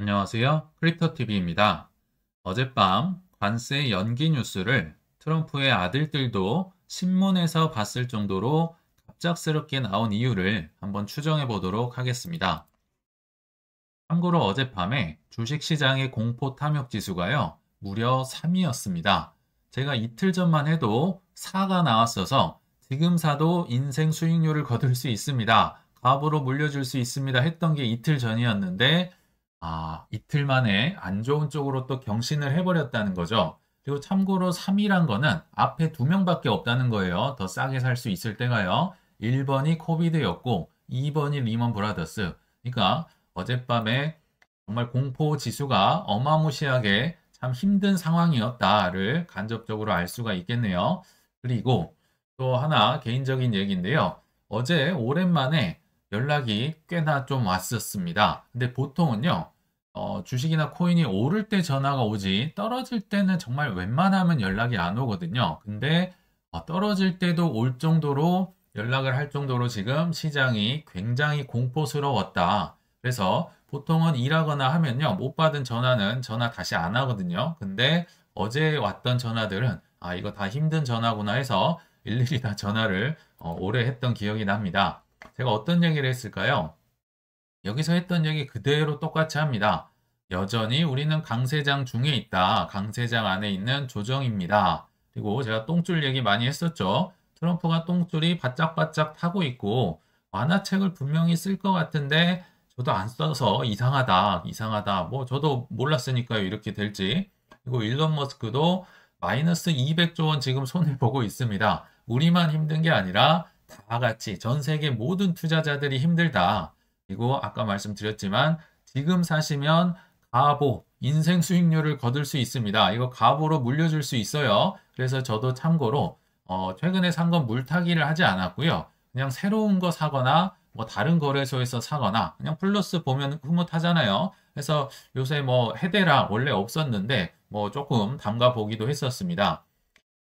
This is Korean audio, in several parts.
안녕하세요. 크립토TV입니다. 어젯밤 관세 연기 뉴스를 트럼프의 아들들도 신문에서 봤을 정도로 갑작스럽게 나온 이유를 한번 추정해 보도록 하겠습니다. 참고로 어젯밤에 주식시장의 공포 탐욕 지수가요, 무려 3이었습니다. 제가 이틀 전만 해도 4가 나왔어서 지금 사도 인생 수익률을 거둘 수 있습니다. 갑으로 물려줄 수 있습니다. 했던 게 이틀 전이었는데, 이틀 만에 안 좋은 쪽으로 또 경신을 해버렸다는 거죠. 그리고 참고로 3이란 거는 앞에 2명밖에 없다는 거예요. 더 싸게 살 수 있을 때가요. 1번이 코비드였고 2번이 리먼 브라더스. 그러니까 어젯밤에 정말 공포 지수가 어마무시하게 참 힘든 상황이었다를 간접적으로 알 수가 있겠네요. 그리고 또 하나 개인적인 얘기인데요. 어제 오랜만에 연락이 꽤나 좀 왔었습니다. 근데 보통은요, 주식이나 코인이 오를 때 전화가 오지 떨어질 때는 정말 웬만하면 연락이 안 오거든요. 근데 떨어질 때도 올 정도로 연락을 할 정도로 지금 시장이 굉장히 공포스러웠다. 그래서 보통은 일하거나 하면요, 못 받은 전화는 전화 다시 안 하거든요. 근데 어제 왔던 전화들은 이거 다 힘든 전화구나 해서 일일이 다 전화를 오래 했던 기억이 납니다. 제가 어떤 얘기를 했을까요? 여기서 했던 얘기 그대로 똑같이 합니다. 여전히 우리는 강세장 중에 있다. 강세장 안에 있는 조정입니다. 그리고 제가 똥줄 얘기 많이 했었죠. 트럼프가 똥줄이 바짝바짝 타고 있고 완화책을 분명히 쓸 것 같은데 저도 안 써서 이상하다. 이상하다. 뭐 저도 몰랐으니까요. 이렇게 될지. 그리고 일론 머스크도 마이너스 200조 원 지금 손해보고 있습니다. 우리만 힘든 게 아니라 다 같이 전 세계 모든 투자자들이 힘들다. 그리고 아까 말씀드렸지만 지금 사시면 가보, 인생 수익률을 거둘 수 있습니다. 이거 가보로 물려줄 수 있어요. 그래서 저도 참고로 최근에 산 건 물타기를 하지 않았고요. 그냥 새로운 거 사거나 뭐 다른 거래소에서 사거나 그냥 플러스 보면 흐뭇하잖아요. 그래서 요새 뭐 헤데라 원래 없었는데 뭐 조금 담가 보기도 했었습니다.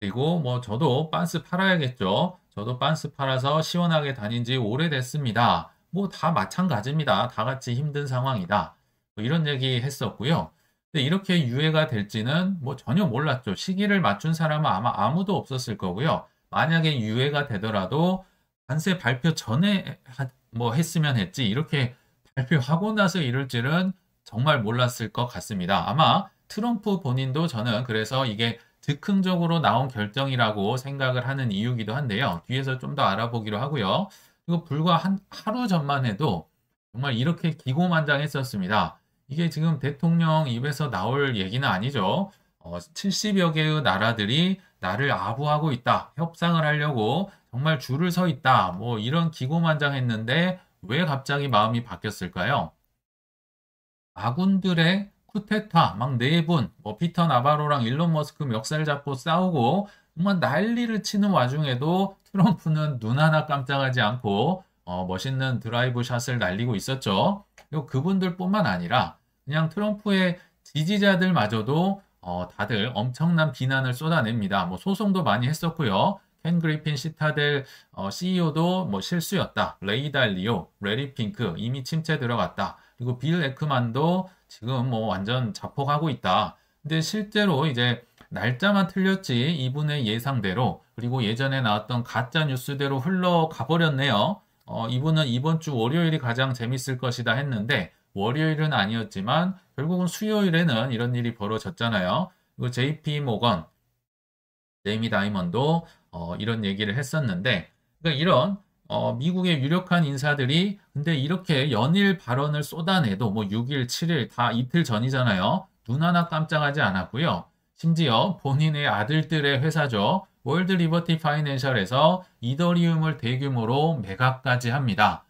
그리고 뭐 저도 빤스 팔아야겠죠. 저도 빤스 팔아서 시원하게 다닌 지 오래됐습니다. 뭐 다 마찬가지입니다. 다 같이 힘든 상황이다. 뭐 이런 얘기 했었고요. 근데 이렇게 유예가 될지는 뭐 전혀 몰랐죠. 시기를 맞춘 사람은 아마 아무도 없었을 거고요. 만약에 유예가 되더라도 관세 발표 전에 뭐 했으면 했지 이렇게 발표하고 나서 이럴 줄은 정말 몰랐을 것 같습니다. 아마 트럼프 본인도 저는 그래서 이게 즉흥적으로 나온 결정이라고 생각을 하는 이유기도 한데요. 뒤에서 좀 더 알아보기로 하고요. 그리고 불과 하루 전만 해도 정말 이렇게 기고만장했었습니다. 이게 지금 대통령 입에서 나올 얘기는 아니죠. 70여 개의 나라들이 나를 아부하고 있다. 협상을 하려고 정말 줄을 서 있다. 뭐 이런 기고만장했는데 왜 갑자기 마음이 바뀌었을까요? 아군들의 쿠데타 막 네 분, 뭐 피터 나바로랑 일론 머스크 멱살 잡고 싸우고 정말 난리를 치는 와중에도 트럼프는 눈 하나 깜짝하지 않고 멋있는 드라이브 샷을 날리고 있었죠. 그리고 그분들뿐만 아니라 그냥 트럼프의 지지자들마저도 다들 엄청난 비난을 쏟아냅니다. 뭐 소송도 많이 했었고요. 켄 그리핀 시타델 CEO도 뭐 실수였다. 레이 달리오, 레리 핑크 이미 침체 들어갔다. 그리고 빌 에크만도 지금 뭐 완전 자폭하고 있다. 근데 실제로 이제 날짜만 틀렸지 이분의 예상대로 그리고 예전에 나왔던 가짜 뉴스대로 흘러가 버렸네요. 이분은 이번 주 월요일이 가장 재밌을 것이다 했는데 월요일은 아니었지만 결국은 수요일에는 이런 일이 벌어졌잖아요. 그리고 JP 모건, 제이미 다이먼도 이런 얘기를 했었는데 그러니까 이런 미국의 유력한 인사들이 근데 이렇게 연일 발언을 쏟아내도 뭐 6일, 7일 다 이틀 전이잖아요. 눈 하나 깜짝하지 않았고요. 심지어 본인의 아들들의 회사죠. 월드 리버티 파이낸셜에서 이더리움을 대규모로 매각까지 합니다.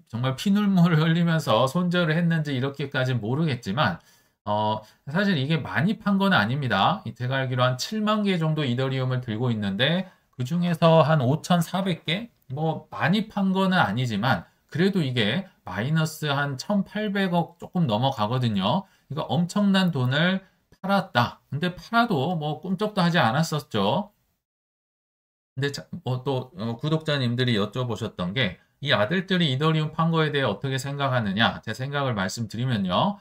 정말 피눈물을 흘리면서 손절을 했는지 이렇게까지 모르겠지만 사실 이게 많이 판 건 아닙니다. 제가 알기로 한 7만 개 정도 이더리움을 들고 있는데 그 중에서 한 5,400개? 뭐 많이 판 거는 아니지만 그래도 이게 마이너스 한 1,800억 조금 넘어가거든요. 그러니까 엄청난 돈을 팔았다. 근데 팔아도 뭐 꿈쩍도 하지 않았었죠. 근데 또 구독자님들이 여쭤보셨던 게 이 아들들이 이더리움 판 거에 대해 어떻게 생각하느냐 제 생각을 말씀드리면요.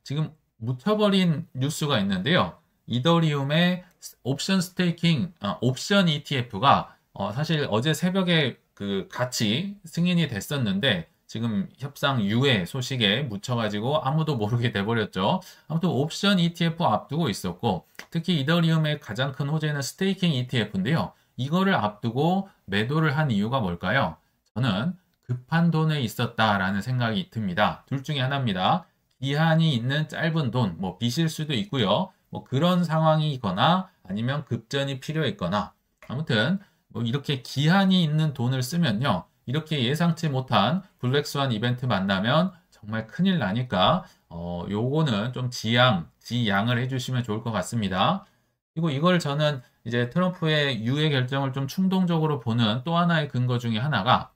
지금 묻혀버린 뉴스가 있는데요. 이더리움의 옵션 스테이킹, 옵션 ETF가 사실 어제 새벽에 그 같이 승인이 됐었는데 지금 협상 유예 소식에 묻혀가지고 아무도 모르게 돼버렸죠. 아무튼 옵션 ETF 앞두고 있었고 특히 이더리움의 가장 큰 호재는 스테이킹 ETF인데요. 이거를 앞두고 매도를 한 이유가 뭘까요? 저는 급한 돈에 있었다라는 생각이 듭니다. 둘 중에 하나입니다. 기한이 있는 짧은 돈, 뭐 빚일 수도 있고요. 뭐 그런 상황이거나 아니면 급전이 필요했거나 아무튼 뭐 이렇게 기한이 있는 돈을 쓰면요. 이렇게 예상치 못한 블랙스완 이벤트 만나면 정말 큰일 나니까 요거는 좀 지양을 해주시면 좋을 것 같습니다. 그리고 이걸 저는 이제 트럼프의 유예 결정을 좀 충동적으로 보는 또 하나의 근거 중에 하나가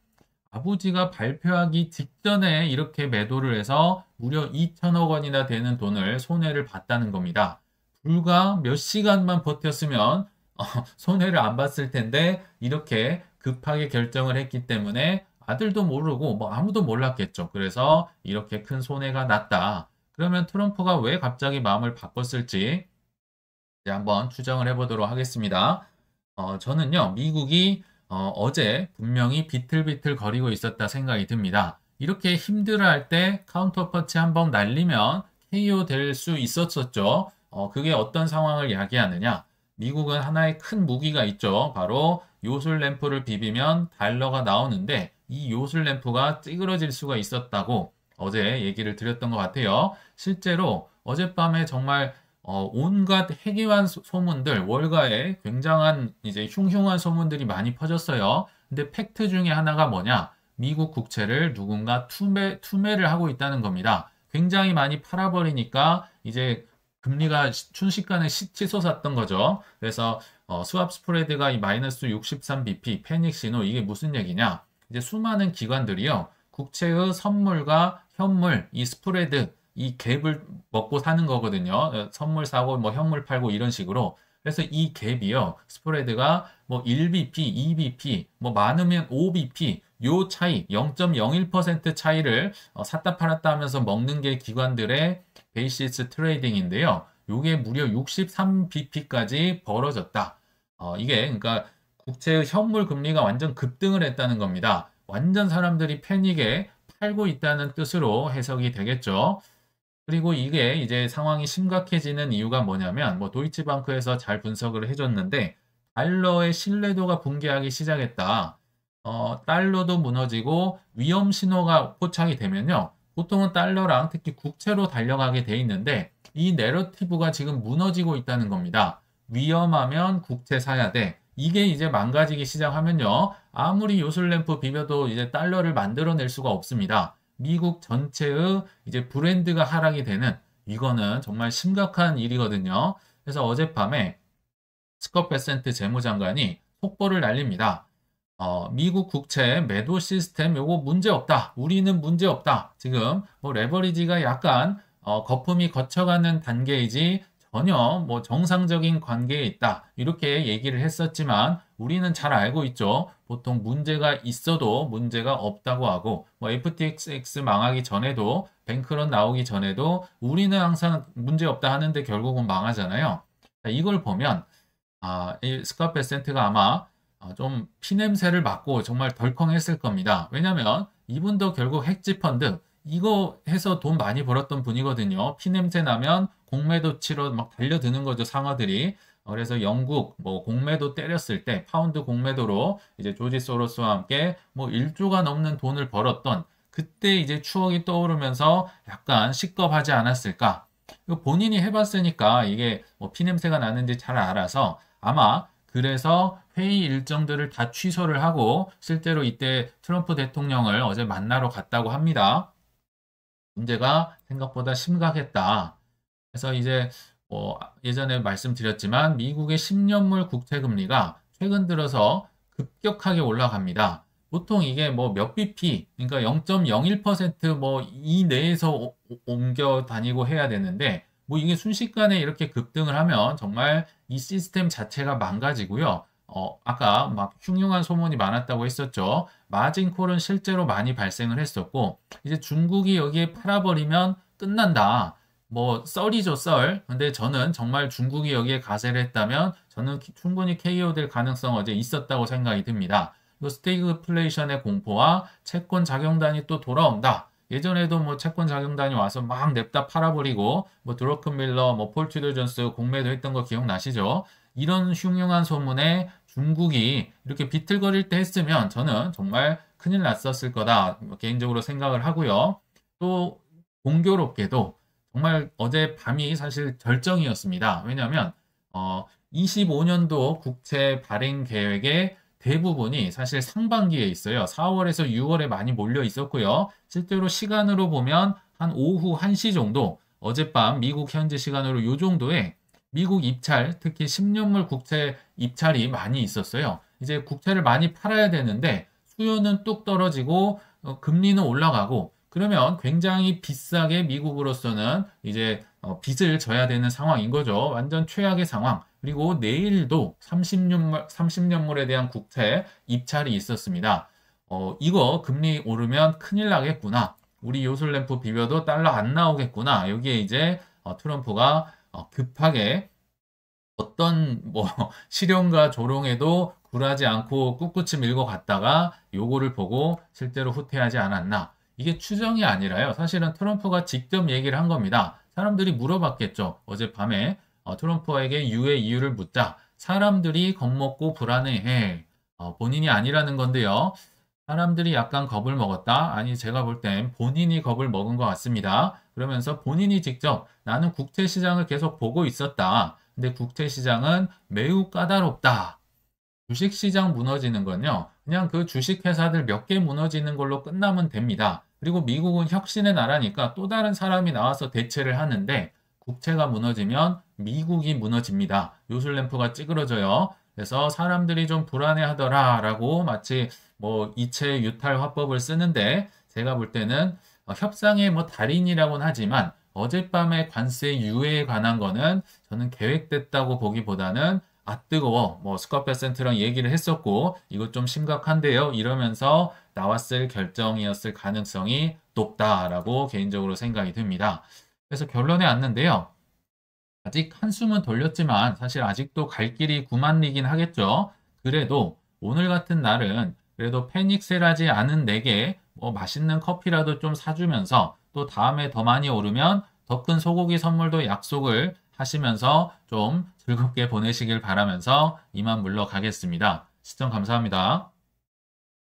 아버지가 발표하기 직전에 이렇게 매도를 해서 무려 2천억 원이나 되는 돈을 손해를 봤다는 겁니다. 불과 몇 시간만 버텼으면 손해를 안 봤을 텐데 이렇게 급하게 결정을 했기 때문에 아들도 모르고 뭐 아무도 몰랐겠죠. 그래서 이렇게 큰 손해가 났다. 그러면 트럼프가 왜 갑자기 마음을 바꿨을지 이제 한번 추정을 해보도록 하겠습니다. 저는요, 미국이 어제 분명히 비틀비틀 거리고 있었다 생각이 듭니다. 이렇게 힘들어할 때 카운터펀치 한번 날리면 KO 될 수 있었었죠. 그게 어떤 상황을 야기하느냐? 미국은 하나의 큰 무기가 있죠. 바로 요술 램프를 비비면 달러가 나오는데 이 요술 램프가 찌그러질 수가 있었다고 어제 얘기를 드렸던 것 같아요. 실제로 어젯밤에 정말 온갖 해괴한 소문들, 월가에 굉장한 이제 흉흉한 소문들이 많이 퍼졌어요. 근데 팩트 중에 하나가 뭐냐? 미국 국채를 누군가 투매를 하고 있다는 겁니다. 굉장히 많이 팔아버리니까 이제 금리가 순식간에 치솟았던 거죠. 그래서 스왑 스프레드가 이 마이너스 63bp 패닉 신호 이게 무슨 얘기냐? 이제 수많은 기관들이요. 국채의 선물과 현물 이 스프레드 이 갭을 먹고 사는 거거든요. 선물 사고 뭐 현물 팔고 이런 식으로. 그래서 이 갭이요. 스프레드가 뭐 1bp, 2bp, 뭐 많으면 5bp 요 차이 0.01% 차이를 샀다 팔았다 하면서 먹는 게 기관들의 베이시스 트레이딩인데요. 요게 무려 63bp까지 벌어졌다. 이게 그러니까 국채의 현물 금리가 완전 급등을 했다는 겁니다. 완전 사람들이 패닉에 팔고 있다는 뜻으로 해석이 되겠죠. 그리고 이게 이제 상황이 심각해지는 이유가 뭐냐면 뭐 도이치방크에서 잘 분석을 해줬는데 달러의 신뢰도가 붕괴하기 시작했다. 달러도 무너지고 위험 신호가 포착이 되면요. 보통은 달러랑 특히 국채로 달려가게 돼 있는데 이 내러티브가 지금 무너지고 있다는 겁니다. 위험하면 국채 사야 돼. 이게 이제 망가지기 시작하면요. 아무리 요술램프 비벼도 이제 달러를 만들어낼 수가 없습니다. 미국 전체의 이제 브랜드가 하락이 되는 이거는 정말 심각한 일이거든요. 그래서 어젯밤에 스콧 베센트 재무장관이 속보를 날립니다. 미국 국채 매도 시스템 요거 문제 없다. 우리는 문제 없다. 지금 뭐 레버리지가 약간 거품이 거쳐가는 단계이지 전혀 뭐 정상적인 관계에 있다. 이렇게 얘기를 했었지만 우리는 잘 알고 있죠. 보통 문제가 있어도 문제가 없다고 하고 뭐 FTX 망하기 전에도 뱅크런 나오기 전에도 우리는 항상 문제 없다 하는데 결국은 망하잖아요. 이걸 보면 이 스캇 베센트가 아마 좀 피냄새를 맡고 정말 덜컹했을 겁니다. 왜냐면 이분도 결국 핵지 펀드 이거 해서 돈 많이 벌었던 분이거든요. 피냄새 나면 공매도 치러 막 달려드는 거죠, 상어들이. 그래서 영국 뭐 공매도 때렸을 때 파운드 공매도로 이제 조지 소로스와 함께 뭐 1조가 넘는 돈을 벌었던 그때 이제 추억이 떠오르면서 약간 식겁하지 않았을까. 본인이 해봤으니까 이게 뭐 피냄새가 나는지 잘 알아서 아마 그래서 회의 일정들을 다 취소를 하고 실제로 이때 트럼프 대통령을 어제 만나러 갔다고 합니다. 문제가 생각보다 심각했다. 그래서 이제 예전에 말씀드렸지만 미국의 10년물 국채 금리가 최근 들어서 급격하게 올라갑니다. 보통 이게 뭐 몇 bp, 그러니까 0.01%뭐 이 내에서 옮겨 다니고 해야 되는데 뭐 이게 순식간에 이렇게 급등을 하면 정말 이 시스템 자체가 망가지고요. 아까 막 흉흉한 소문이 많았다고 했었죠. 마진콜은 실제로 많이 발생을 했었고, 이제 중국이 여기에 팔아버리면 끝난다. 뭐 썰이죠, 썰. 근데 저는 정말 중국이 여기에 가세를 했다면 저는 충분히 KO 될 가능성 어제 있었다고 생각이 듭니다. 또 스태그플레이션의 공포와 채권 작용단이 또 돌아온다. 예전에도 뭐 채권 작용단이 와서 막 냅다 팔아버리고 뭐 드러큰밀러, 뭐 폴트리더 존스 공매도 했던 거 기억나시죠? 이런 흉흉한 소문에 중국이 이렇게 비틀거릴 때 했으면 저는 정말 큰일 났었을 거다 개인적으로 생각을 하고요. 또 공교롭게도 정말 어제 밤이 사실 결정이었습니다. 왜냐하면 25년도 국채 발행 계획의 대부분이 사실 상반기에 있어요. 4월에서 6월에 많이 몰려 있었고요. 실제로 시간으로 보면 한 오후 1시 정도, 어젯밤 미국 현지 시간으로 요 정도에 미국 입찰, 특히 10년물 국채 입찰이 많이 있었어요. 이제 국채를 많이 팔아야 되는데 수요는 뚝 떨어지고 금리는 올라가고 그러면 굉장히 비싸게 미국으로서는 이제 빚을 져야 되는 상황인 거죠. 완전 최악의 상황. 그리고 내일도 30년물에 대한 국채 입찰이 있었습니다. 이거 금리 오르면 큰일 나겠구나. 우리 요술램프 비벼도 달러 안 나오겠구나. 여기에 이제 트럼프가 급하게 어떤 뭐 실용과 조롱에도 굴하지 않고 꿋꿋이 밀고 갔다가 요거를 보고 실제로 후퇴하지 않았나. 이게 추정이 아니라요. 사실은 트럼프가 직접 얘기를 한 겁니다. 사람들이 물어봤겠죠. 어젯밤에 트럼프에게 유의 이유를 묻자 사람들이 겁먹고 불안해해. 본인이 아니라는 건데요. 사람들이 약간 겁을 먹었다. 아니 제가 볼 땐 본인이 겁을 먹은 것 같습니다. 그러면서 본인이 직접 나는 국채 시장을 계속 보고 있었다. 근데 국채 시장은 매우 까다롭다. 주식시장 무너지는 건요. 그냥 그 주식회사들 몇 개 무너지는 걸로 끝나면 됩니다. 그리고 미국은 혁신의 나라니까 또 다른 사람이 나와서 대체를 하는데 국채가 무너지면 미국이 무너집니다. 요술램프가 찌그러져요. 그래서 사람들이 좀 불안해하더라 라고 마치 뭐 이체 유탈 화법을 쓰는데 제가 볼 때는 협상의 뭐 달인이라고는 하지만 어젯밤의 관세 유예에 관한 거는 저는 계획됐다고 보기보다는 뜨거워. 뭐 스콧 베센트랑 얘기를 했었고 이것 좀 심각한데요. 이러면서 나왔을 결정이었을 가능성이 높다라고 개인적으로 생각이 듭니다. 그래서 결론에 왔는데요. 아직 한숨은 돌렸지만 사실 아직도 갈 길이 구만리긴 하겠죠. 그래도 오늘 같은 날은 그래도 패닉셀하지 않은 내게 뭐 맛있는 커피라도 좀 사주면서 또 다음에 더 많이 오르면 더 큰 소고기 선물도 약속을 하시면서 좀 즐겁게 보내시길 바라면서 이만 물러가겠습니다. 시청 감사합니다.